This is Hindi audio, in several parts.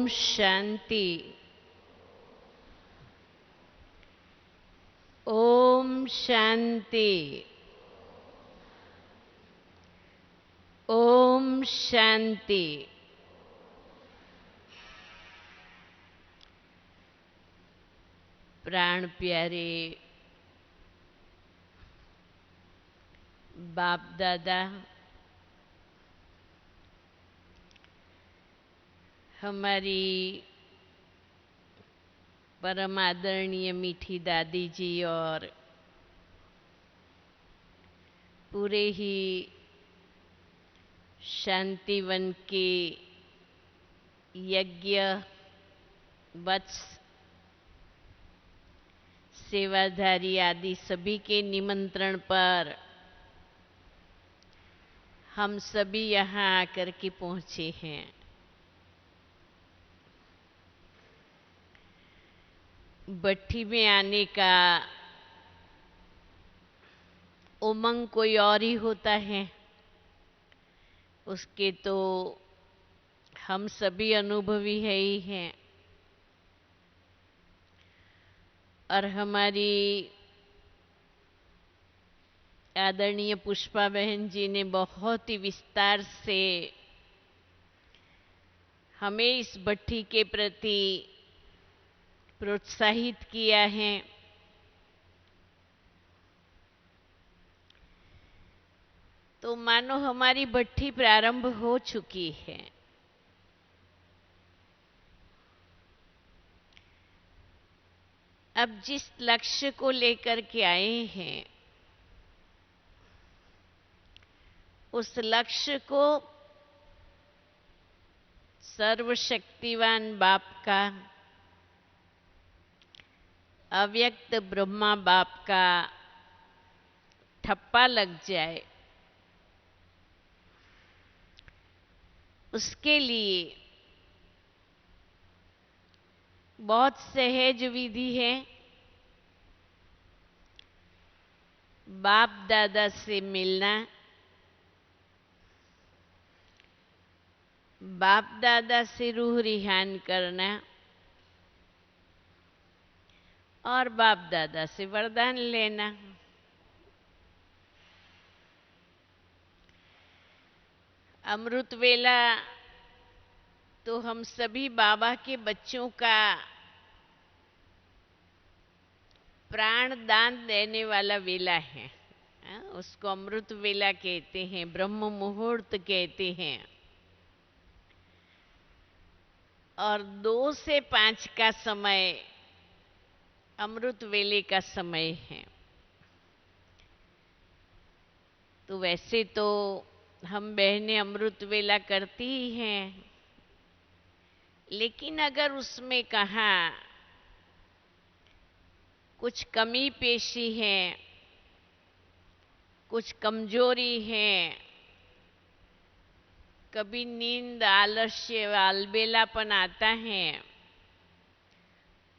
शांति। ओम शांति। ओम शांति। प्राण प्यारे बाप दादा, हमारी परम आदरणीय मीठी दादी जी और पूरे ही शांतिवन के यज्ञ वत्स सेवाधारी आदि सभी के निमंत्रण पर हम सभी यहाँ आकर के पहुँचे हैं। भट्ठी में आने का उमंग कोई और ही होता है, उसके तो हम सभी अनुभवी है ही हैं। और हमारी आदरणीय पुष्पा बहन जी ने बहुत ही विस्तार से हमें इस भट्ठी के प्रति प्रोत्साहित किया है। तो मानो हमारी भट्ठी प्रारंभ हो चुकी है। अब जिस लक्ष्य को लेकर के आए हैं, उस लक्ष्य को सर्वशक्तिवान बाप का, अव्यक्त ब्रह्मा बाप का ठप्पा लग जाए, उसके लिए बहुत सहज विधि है। बाप दादा से मिलना, बाप दादा से रूह रिहान करना और बाप दादा से वरदान लेना। अमृत वेला तो हम सभी बाबा के बच्चों का प्राण दान देने वाला वेला है। उसको अमृत वेला कहते हैं, ब्रह्म मुहूर्त कहते हैं। और 2 से 5 का समय अमृत वेले का समय है। तो वैसे तो हम बहनें अमृत वेला करती ही हैं, लेकिन अगर उसमें कहाँ कुछ कमी पेशी है, कुछ कमजोरी है, कभी नींद, आलस्य, अलबेलापन आता है,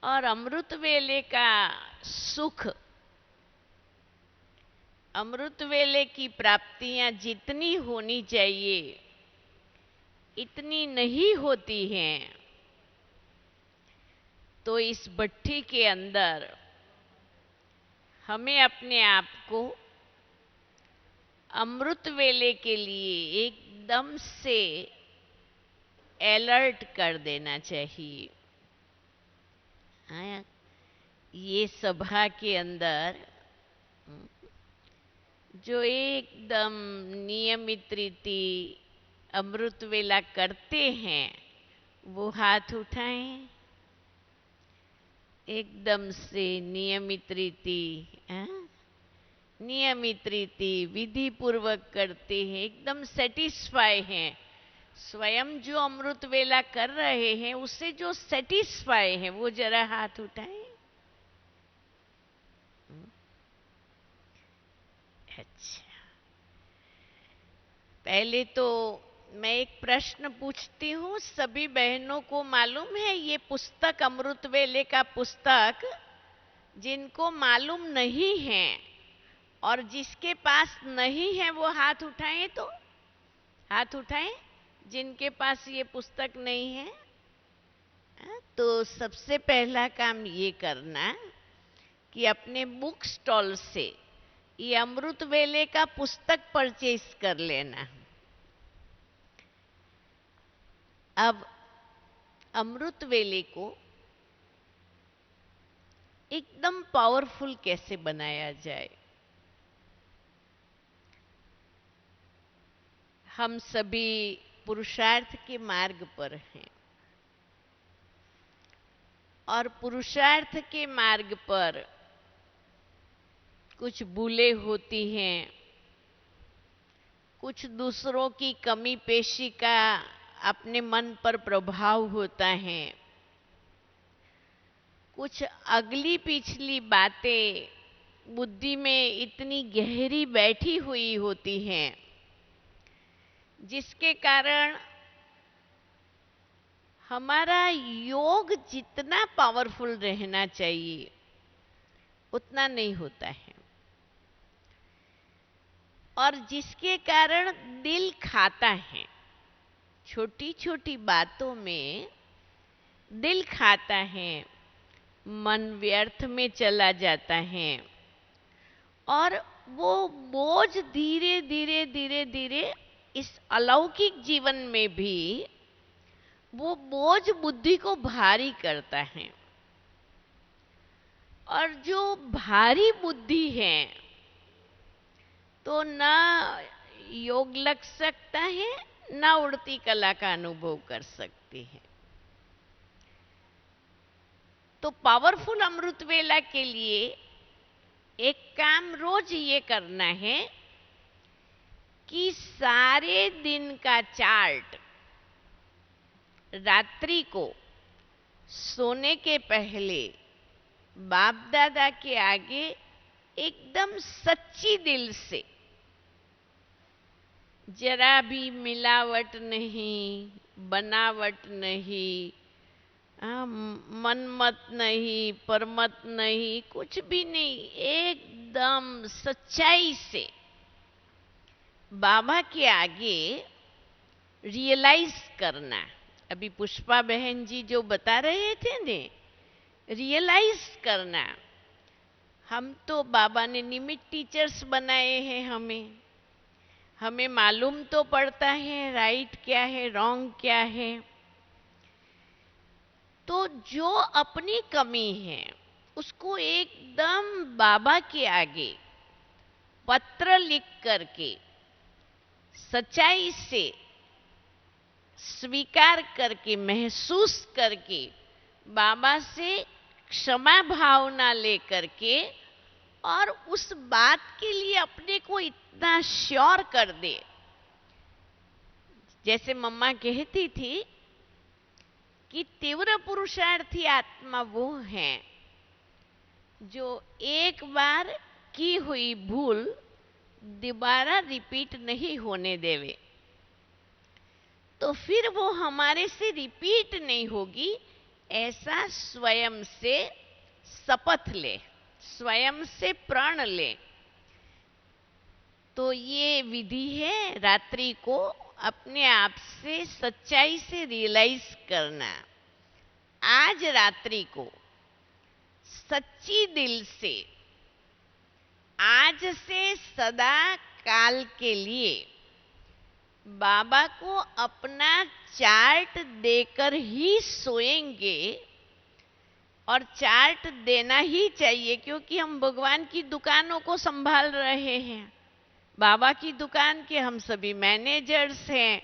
और अमृत वेले का सुख, अमृत वेले की प्राप्तियां जितनी होनी चाहिए इतनी नहीं होती हैं, तो इस भट्ठी के अंदर हमें अपने आप को अमृत वेले के लिए एकदम से अलर्ट कर देना चाहिए। ये सभा के अंदर जो एकदम नियमित रीति अमृत वेला करते हैं, वो हाथ उठाएं। एकदम से नियमित रीति, नियमित रीति विधि पूर्वक करते हैं, एकदम सेटिस्फाई हैं। स्वयं जो अमृत वेला कर रहे हैं उससे जो सेटिस्फाई है वो जरा हाथ उठाएं। अच्छा, पहले तो मैं एक प्रश्न पूछती हूँ, सभी बहनों को मालूम है ये पुस्तक अमृत वेले का पुस्तक? जिनको मालूम नहीं है और जिसके पास नहीं है वो हाथ उठाएं। तो हाथ उठाएं जिनके पास ये पुस्तक नहीं है। तो सबसे पहला काम ये करना कि अपने बुक स्टॉल से ये अमृत वेले का पुस्तक परचेज कर लेना। अब अमृत वेले को एकदम पावरफुल कैसे बनाया जाए। हम सभी पुरुषार्थ के मार्ग पर हैं और पुरुषार्थ के मार्ग पर कुछ भूलें होती हैं, कुछ दूसरों की कमी पेशी का अपने मन पर प्रभाव होता है, कुछ अगली पिछली बातें बुद्धि में इतनी गहरी बैठी हुई होती हैं जिसके कारण हमारा योग जितना पावरफुल रहना चाहिए उतना नहीं होता है और जिसके कारण दिल खाता है। छोटी छोटी बातों में दिल खाता है, मन व्यर्थ में चला जाता है और वो बोझ धीरे धीरे धीरे धीरे इस अलौकिक जीवन में भी वो बोझ बुद्धि को भारी करता है और जो भारी बुद्धि है तो ना योग लग सकता है ना उड़ती कला का अनुभव कर सकती है। तो पावरफुल अमृत वेला के लिए एक काम रोज ये करना है कि सारे दिन का चार्ट रात्रि को सोने के पहले बाप दादा के आगे एकदम सच्ची दिल से, जरा भी मिलावट नहीं, बनावट नहीं, मनमत नहीं, परमत नहीं, कुछ भी नहीं, एकदम सच्चाई से बाबा के आगे रियलाइज करना। अभी पुष्पा बहन जी जो बता रहे थे ने, रियलाइज करना। हम तो बाबा ने निमित्त टीचर्स बनाए हैं, हमें मालूम तो पड़ता है राइट क्या है, रॉन्ग क्या है। तो जो अपनी कमी है उसको एकदम बाबा के आगे पत्र लिख करके सच्चाई से स्वीकार करके महसूस करके बाबा से क्षमा भावना लेकर के और उस बात के लिए अपने को इतना श्योर कर दे। जैसे मम्मा कहती थी कि तीव्र पुरुषार्थी आत्मा वो है जो एक बार की हुई भूल दोबारा रिपीट नहीं होने देवे, तो फिर वो हमारे से रिपीट नहीं होगी, ऐसा स्वयं से शपथ ले, स्वयं से प्रण ले। तो ये विधि है रात्रि को अपने आप से सच्चाई से रियलाइज करना। आज रात्रि को सच्ची दिल से, आज से सदा काल के लिए बाबा को अपना चार्ट देकर ही सोएंगे। और चार्ट देना ही चाहिए क्योंकि हम भगवान की दुकानों को संभाल रहे हैं, बाबा की दुकान के हम सभी मैनेजर्स हैं।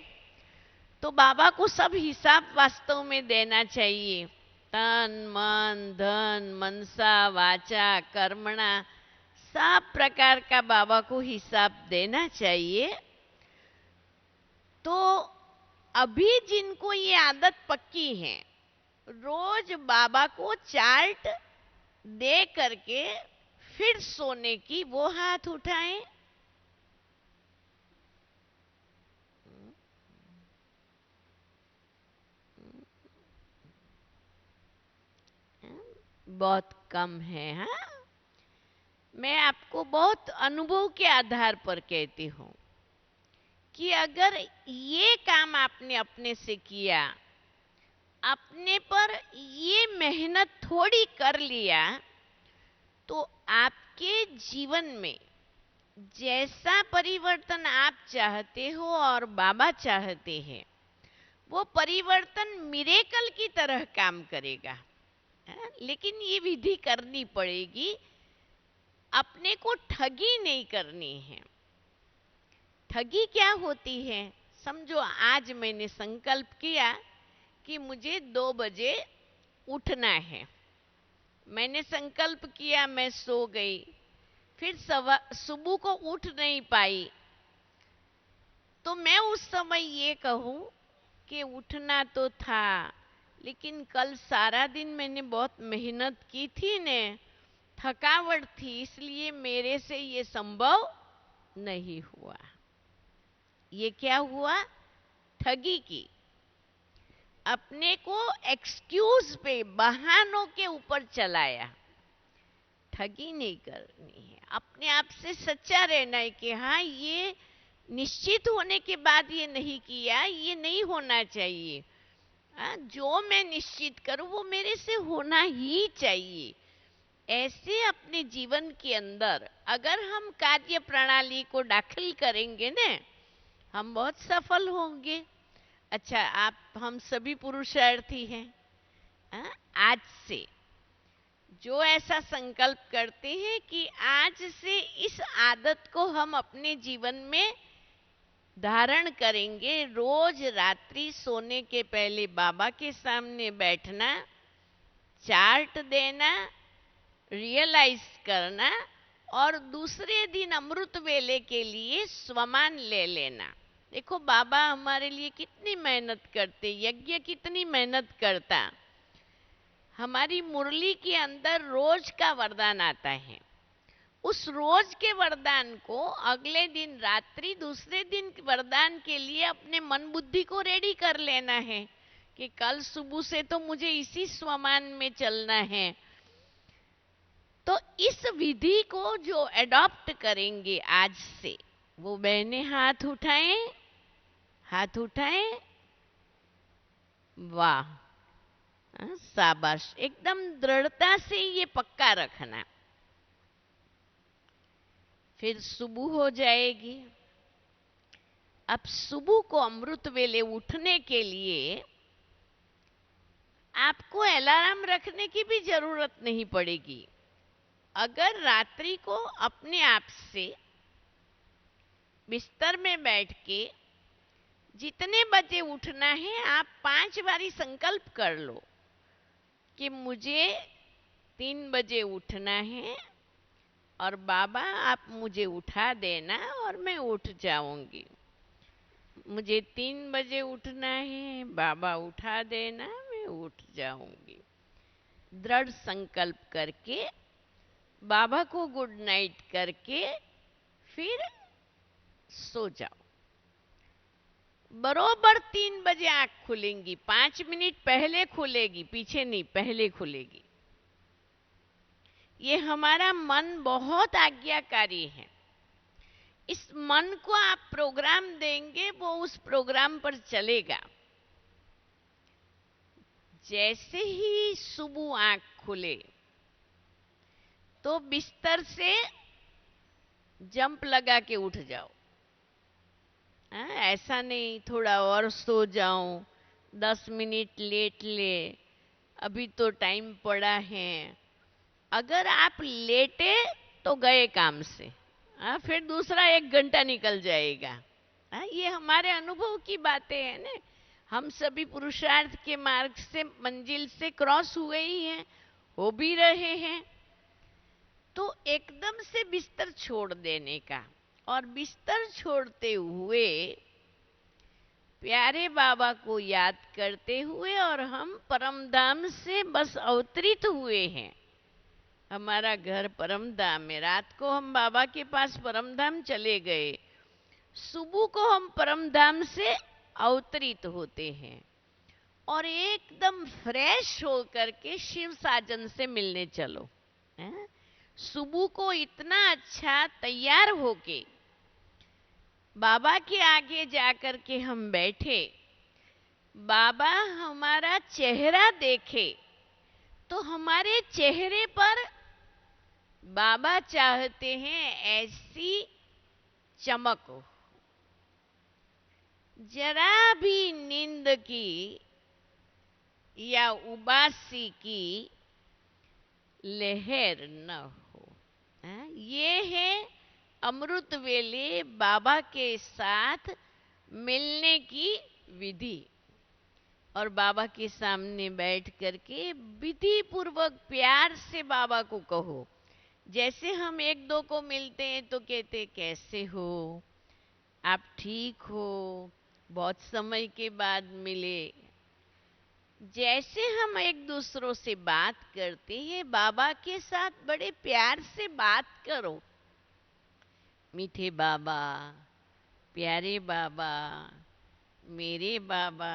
तो बाबा को सब हिसाब वास्तव में देना चाहिए। तन मन धन मनसा वाचा कर्मणा सब प्रकार का बाबा को हिसाब देना चाहिए। तो अभी जिनको ये आदत पक्की है, रोज बाबा को चार्ट दे करके फिर सोने की, वो हाथ उठाएं। बहुत कम है। हाँ, मैं आपको बहुत अनुभव के आधार पर कहती हूं कि अगर ये काम आपने अपने से किया अपने पर ये मेहनत थोड़ी कर लिया तो आपके जीवन में जैसा परिवर्तन आप चाहते हो और बाबा चाहते हैं वो परिवर्तन मिरेकल की तरह काम करेगा। लेकिन ये विधि करनी पड़ेगी, अपने को ठगी नहीं करनी है। ठगी क्या होती है? समझो आज मैंने संकल्प किया कि मुझे 2 बजे उठना है। मैंने संकल्प किया, मैं सो गई, फिर सुबह को उठ नहीं पाई, तो मैं उस समय ये कहूं कि उठना तो था, लेकिन कल सारा दिन मैंने बहुत मेहनत की थी ने, थकावट थी, इसलिए मेरे से ये संभव नहीं हुआ। ये क्या हुआ? ठगी की। अपने को एक्सक्यूज पे, बहानों के ऊपर चलाया। ठगी नहीं करनी है, अपने आप से सच्चा रहना है कि हाँ, ये निश्चित होने के बाद ये नहीं किया, ये नहीं होना चाहिए। जो मैं निश्चित करूं वो मेरे से होना ही चाहिए। ऐसे अपने जीवन के अंदर अगर हम कार्य प्रणाली को दाखिल करेंगे ना, हम बहुत सफल होंगे। अच्छा, हम सभी पुरुषार्थी हैं। आज से जो ऐसा संकल्प करते हैं कि आज से इस आदत को हम अपने जीवन में धारण करेंगे, रोज रात्रि सोने के पहले बाबा के सामने बैठना, चार्ट देना, रियलाइज करना और दूसरे दिन अमृत वेले के लिए स्वमान ले लेना। देखो बाबा हमारे लिए कितनी मेहनत करते, यज्ञ कितनी मेहनत करता। हमारी मुरली के अंदर रोज का वरदान आता है। उस रोज के वरदान को अगले दिन रात्रि, दूसरे दिन वरदान के लिए अपने मन बुद्धि को रेडी कर लेना है कि कल सुबह से तो मुझे इसी स्वमान में चलना है। तो इस विधि को जो एडॉप्ट करेंगे आज से, वो बहनें हाथ उठाएं, हाथ उठाएं। वाह, शाबाश, एकदम दृढ़ता से ये पक्का रखना। फिर सुबह हो जाएगी। अब सुबह को अमृत वेले उठने के लिए आपको अलार्म रखने की भी जरूरत नहीं पड़ेगी। अगर रात्रि को अपने आप से बिस्तर में बैठ के जितने बजे उठना है, आप 5 बारी संकल्प कर लो कि मुझे 3 बजे उठना है और बाबा आप मुझे उठा देना और मैं उठ जाऊंगी। मुझे 3 बजे उठना है, बाबा उठा देना, मैं उठ जाऊंगी। दृढ़ संकल्प करके बाबा को गुड नाइट करके फिर सो जाओ। बरोबर 3 बजे आंख खुलेंगी, 5 मिनट पहले खुलेगी, पीछे नहीं, पहले खुलेगी। ये हमारा मन बहुत आज्ञाकारी है। इस मन को आप प्रोग्राम देंगे, वो उस प्रोग्राम पर चलेगा। जैसे ही सुबह आंख खुले तो बिस्तर से जंप लगा के उठ जाओ। ऐसा नहीं थोड़ा और सो जाऊं, 10 मिनट लेट ले, अभी तो टाइम पड़ा है। अगर आप लेटे तो गए काम से, फिर दूसरा 1 घंटा निकल जाएगा। ये हमारे अनुभव की बातें हैं ना। हम सभी पुरुषार्थ के मार्ग से, मंजिल से क्रॉस हुए ही हैं, हो भी रहे हैं। तो एकदम से बिस्तर छोड़ देने का, और बिस्तर छोड़ते हुए प्यारे बाबा को याद करते हुए, और हम परमधाम से बस अवतरित हुए हैं। हमारा घर परमधाम है। रात को हम बाबा के पास परमधाम चले गए, सुबह को हम परमधाम से अवतरित होते हैं और एकदम फ्रेश होकर के शिव साजन से मिलने चलो। सुबह को इतना अच्छा तैयार होके बाबा के आगे जाकर के हम बैठे, बाबा हमारा चेहरा देखे तो हमारे चेहरे पर बाबा चाहते हैं ऐसी चमक हो, जरा भी नींद की या उबासी की लहर न हो। ये है अमृत वेले बाबा के साथ मिलने की विधि। और बाबा के सामने बैठ करके विधि पूर्वक प्यार से बाबा को कहो। जैसे हम एक दो को मिलते हैं तो कहते कैसे हो, आप ठीक हो, बहुत समय के बाद मिले। जैसे हम एक दूसरों से बात करते हैं, बाबा के साथ बड़े प्यार से बात करो। मीठे बाबा, प्यारे बाबा, मेरे बाबा।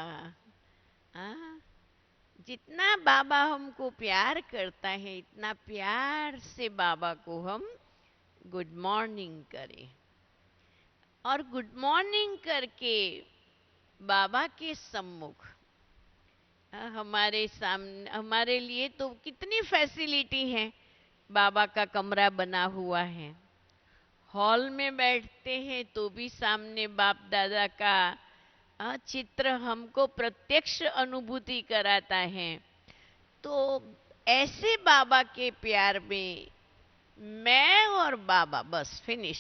जितना बाबा हमको प्यार करता है, इतना प्यार से बाबा को हम गुड मॉर्निंग करें। और गुड मॉर्निंग करके बाबा के सम्मुख, हमारे सामने, हमारे लिए तो कितनी फैसिलिटी है। बाबा का कमरा बना हुआ है, हॉल में बैठते हैं तो भी सामने बाप दादा का चित्र हमको प्रत्यक्ष अनुभूति कराता है। तो ऐसे बाबा के प्यार में मैं और बाबा, बस फिनिश।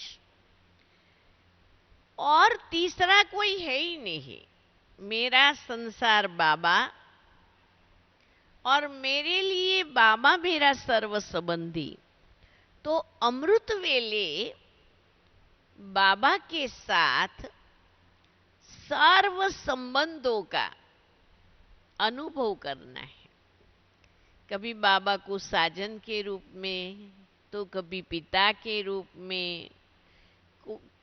और तीसरा कोई है ही नहीं। मेरा संसार बाबा और मेरे लिए बाबा मेरा सर्व संबंधी। तो अमृत वेले बाबा के साथ सर्व संबंधों का अनुभव करना है। कभी बाबा को साजन के रूप में, तो कभी पिता के रूप में,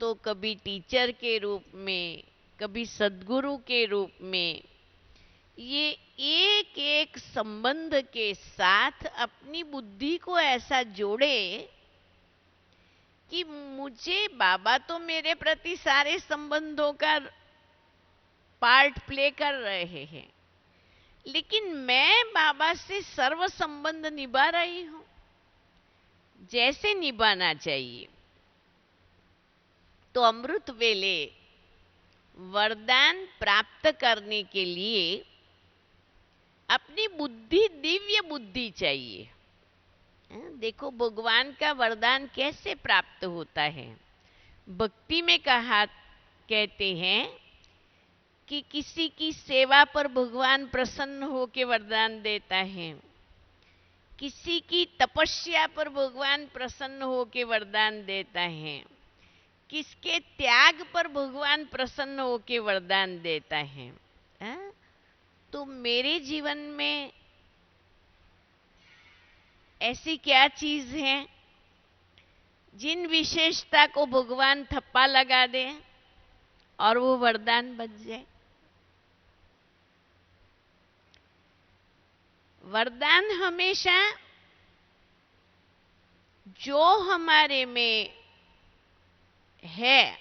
तो कभी टीचर के रूप में, कभी सद्गुरु के रूप में। ये एक एक संबंध के साथ अपनी बुद्धि को ऐसा जोड़े कि मुझे बाबा तो मेरे प्रति सारे संबंधों का पार्ट प्ले कर रहे हैं, लेकिन मैं बाबा से सर्व संबंध निभा रही हूं जैसे निभाना चाहिए। तो अमृत वेले वरदान प्राप्त करने के लिए अपनी बुद्धि, दिव्य बुद्धि चाहिए। देखो भगवान का वरदान कैसे प्राप्त होता है। भक्ति में कहते हैं कि किसी की सेवा पर भगवान प्रसन्न होकर वरदान देता है, किसी की तपस्या पर भगवान प्रसन्न होकर वरदान देता है, किसके त्याग पर भगवान प्रसन्न होकर वरदान देता है। तो मेरे जीवन में ऐसी क्या चीज है जिन विशेषता को भगवान थप्पा लगा दे और वो वरदान बन जाए। वरदान हमेशा जो हमारे में है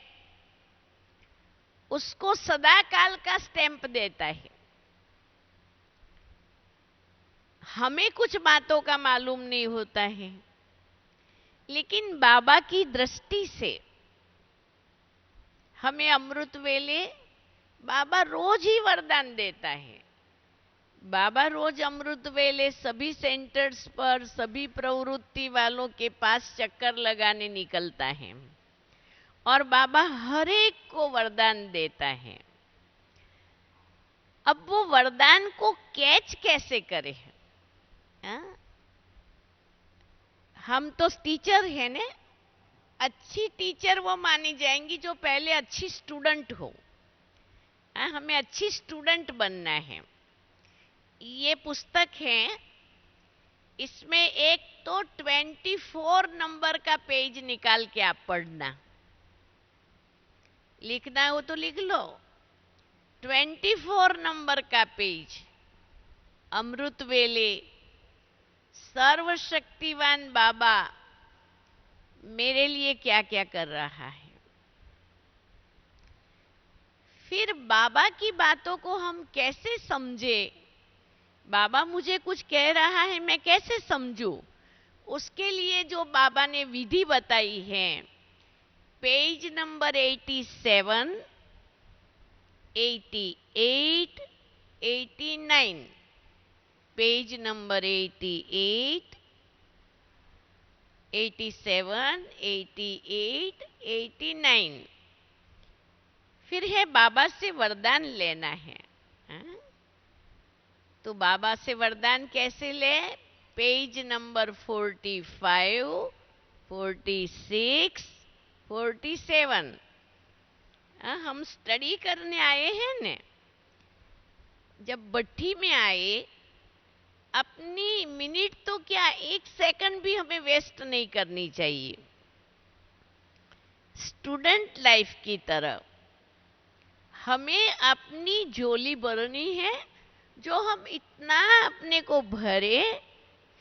उसको सदा काल का स्टैंप देता है। हमें कुछ बातों का मालूम नहीं होता है, लेकिन बाबा की दृष्टि से हमें अमृत वेले बाबा रोज ही वरदान देता है। बाबा रोज अमृत वेले सभी सेंटर्स पर, सभी प्रवृत्ति वालों के पास चक्कर लगाने निकलता है और बाबा हर एक को वरदान देता है। अब वो वरदान को कैच कैसे करें? हम तो टीचर हैं ने, अच्छी टीचर वो मानी जाएंगी जो पहले अच्छी स्टूडेंट हो। हमें अच्छी स्टूडेंट बनना है। ये पुस्तक है, इसमें एक तो 24 नंबर का पेज निकाल के आप पढ़ना, लिखना हो तो लिख लो। 24 नंबर का पेज, अमृत वेले सर्वशक्तिवान बाबा मेरे लिए क्या क्या कर रहा है। फिर बाबा की बातों को हम कैसे समझे? बाबा मुझे कुछ कह रहा है, मैं कैसे समझूं? उसके लिए जो बाबा ने विधि बताई है, पेज नंबर 87, 88, 89, पेज नंबर 88, 87, 88, 89। फिर है बाबा से वरदान लेना है। हाँ? तो बाबा से वरदान कैसे ले? Page number 45, 46, 47। हम स्टडी करने आए हैं ने। जब भट्ठी में आए, अपनी मिनट तो क्या, 1 सेकंड भी हमें वेस्ट नहीं करनी चाहिए। स्टूडेंट लाइफ की तरह हमें अपनी झोली भरनी है, जो हम इतना अपने को भरे,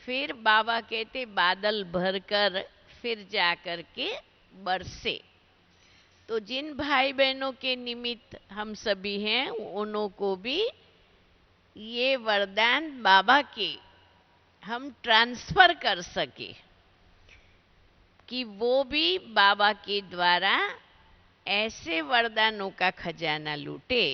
फिर बाबा कहते बादल भरकर फिर जाकर के बरसे। तो जिन भाई बहनों के निमित्त हम सभी हैं, उन्हों को भी ये वरदान बाबा के हम ट्रांसफर कर सके, कि वो भी बाबा के द्वारा ऐसे वरदानों का खजाना लूटे